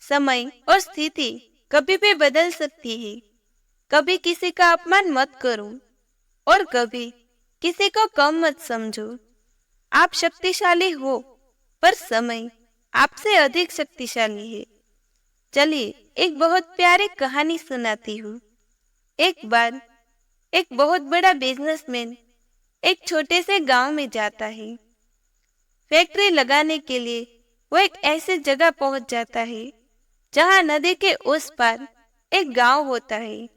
समय और स्थिति कभी भी बदल सकती है। कभी किसी का अपमान मत करो और कभी किसी को कम मत समझो। आप शक्तिशाली हो, पर समय आपसे अधिक शक्तिशाली है। चलिए एक बहुत प्यारी कहानी सुनाती हूँ। एक बार एक बहुत बड़ा बिजनेसमैन एक छोटे से गांव में जाता है। फैक्ट्री लगाने के लिए वो एक ऐसी जगह पहुंच जाता है जहां नदी के उस पार एक गांव होता है।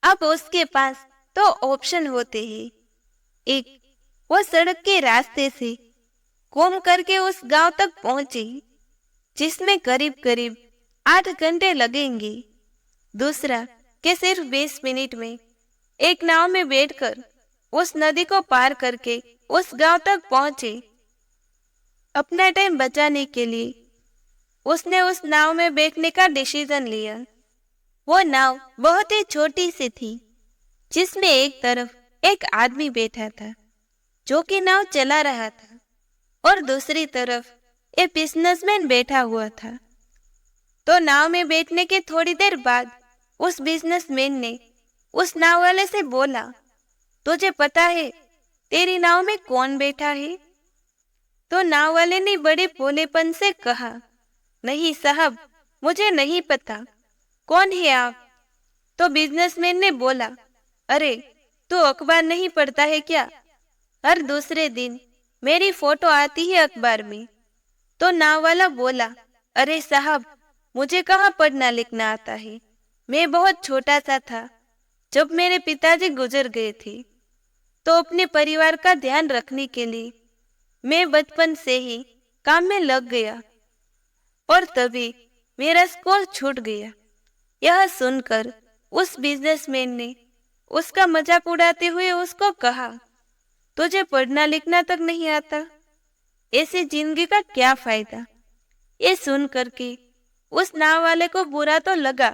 अब उसके पास तो ऑप्शन होते हैं। एक, वो सड़क के रास्ते से घूम करके उस गांव तक पहुंचे, जिसमें करीब करीब 8 घंटे लगेंगे। दूसरा, कि सिर्फ 20 मिनट में एक नाव में बैठकर उस नदी को पार करके उस गांव तक पहुंचे। अपना टाइम बचाने के लिए उसने उस नाव में बैठने का डिसीजन लिया। वो नाव बहुत ही छोटी सी थी, जिसमें एक तरफ एक आदमी बैठा था जो कि नाव चला रहा था, और दूसरी तरफ एक बिजनेसमैन बैठा हुआ था। तो नाव में बैठने के थोड़ी देर बाद उस बिजनेसमैन ने उस नाव वाले से बोला, तुझे पता है तेरी नाव में कौन बैठा है? तो नाव वाले ने बड़े भोलेपन से कहा, नहीं साहब, मुझे नहीं पता, कौन है आप? तो बिजनेसमैन ने बोला, अरे तू अखबार नहीं पढ़ता है क्या? हर दूसरे दिन मेरी फोटो आती है अखबार में। तो नाव वाला बोला, अरे साहब, मुझे कहाँ पढ़ना लिखना आता है। मैं बहुत छोटा सा था जब मेरे पिताजी गुजर गए थे, तो अपने परिवार का ध्यान रखने के लिए मैं बचपन से ही काम में लग गया और तभी मेरा स्कूल छूट गया। यह सुनकर उस बिजनेसमैन ने उसका मजाक उड़ाते हुए उसको कहा, तुझे पढ़ना लिखना तक नहीं आता, ऐसी जिंदगी का क्या फायदा? ये सुन करके उस नाव वाले को बुरा तो लगा,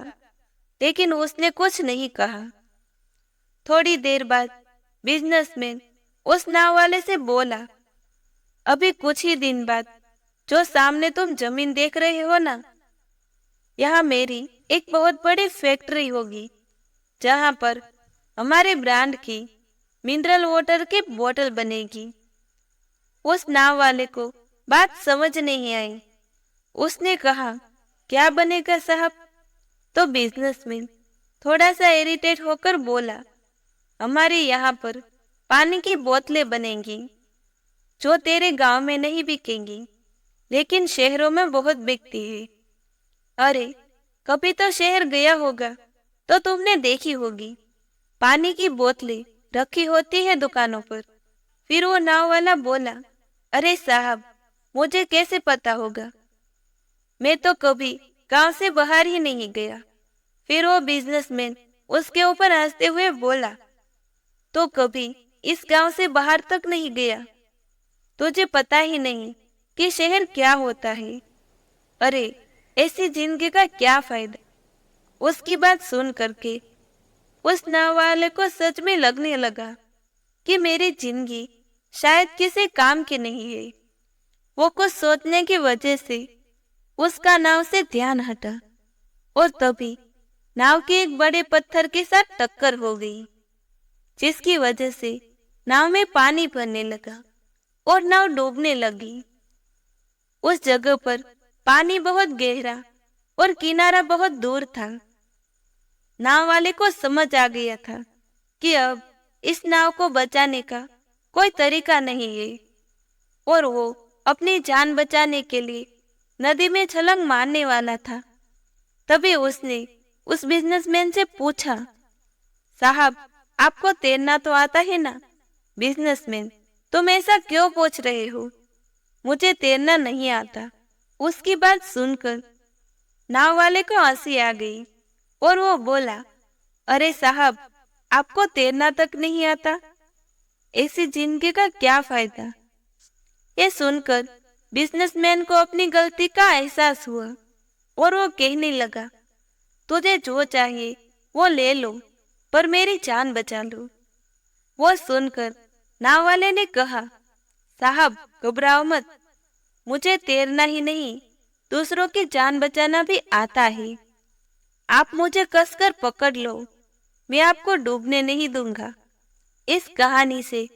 लेकिन उसने कुछ नहीं कहा। थोड़ी देर बाद बिजनेसमैन उस नाव वाले से बोला, अभी कुछ ही दिन बाद जो सामने तुम जमीन देख रहे हो ना, यहाँ मेरी एक बहुत बड़ी फैक्ट्री होगी, जहाँ पर हमारे ब्रांड की मिनरल वाटर की बोतल बनेगी। उस नाव वाले को बात समझ नहीं आई। उसने कहा, क्या बनेगा साहब? तो बिजनेसमैन थोड़ा सा इरिटेट होकर बोला, हमारे यहाँ पर पानी की बोतलें बनेंगी, जो तेरे गांव में नहीं बिकेंगी, लेकिन शहरों में बहुत बिकती है। अरे कभी तो शहर गया होगा तो तुमने देखी होगी, पानी की बोतलें रखी होती है दुकानों पर। फिर वो नाव वाला बोला, अरे साहब, मुझे कैसे पता होगा, मैं तो कभी गांव से बाहर ही नहीं गया। फिर वो बिजनेसमैन उसके ऊपर हंसते हुए बोला, तो कभी इस गांव से बाहर तक नहीं गया, तुझे पता ही नहीं कि शहर क्या होता है। अरे ऐसी जिंदगी का क्या फायदा? उसकी बात सुन करके उस नाव वाले को सच में लगने लगा कि मेरी जिंदगी शायद किसी काम की नहीं है। वो कुछ सोचने की वजह से उसका नाव से ध्यान हटा और तभी नाव के एक बड़े पत्थर के साथ टक्कर हो गई, जिसकी वजह से नाव में पानी भरने लगा और नाव डूबने लगी। उस जगह पर पानी बहुत गहरा और किनारा बहुत दूर था। नाव वाले को समझ आ गया था कि अब इस नाव को बचाने का कोई तरीका नहीं है, और वो अपनी जान बचाने के लिए नदी में छलांग मारने वाला था। तभी उसने उस बिजनेसमैन से पूछा, साहब, आपको तैरना तो आता है ना? बिजनेसमैन, तुम ऐसा क्यों पूछ रहे हो? मुझे तैरना नहीं आता। उसकी बात सुनकर नाव वाले को हंसी आ गई और वो बोला, अरे साहब, आपको तैरना तक नहीं आता, ऐसी जिंदगी का क्या फायदा? ये सुनकर बिजनेसमैन को अपनी गलती का एहसास हुआ और वो कहने लगा, तुझे जो चाहिए वो ले लो, पर मेरी जान बचा लो। वो सुनकर नाव वाले ने कहा, साहब घबराओ मत, मुझे तैरना ही नहीं, दूसरों की जान बचाना भी आता है। आप मुझे कसकर पकड़ लो, मैं आपको डूबने नहीं दूंगा। इस कहानी से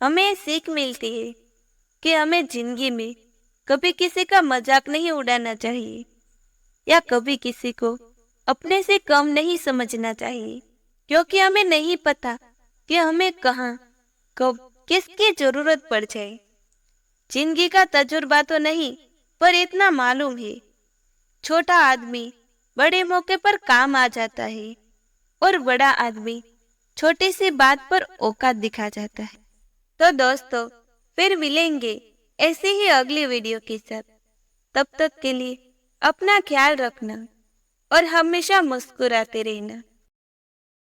हमें ये सीख मिलती है कि हमें जिंदगी में कभी किसी का मजाक नहीं उड़ाना चाहिए या कभी किसी को अपने से कम नहीं समझना चाहिए, क्योंकि हमें नहीं पता कि हमें कहाँ कब किसकी जरूरत पड़ जाए। जिंदगी का तजुर्बा तो नहीं, पर इतना मालूम है, छोटा आदमी बड़े मौके पर काम आ जाता है और बड़ा आदमी छोटी सी बात पर औकात दिखा जाता है। तो दोस्तों, फिर मिलेंगे ऐसी ही अगली वीडियो के साथ। तब तक के लिए अपना ख्याल रखना और हमेशा मुस्कुराते रहना।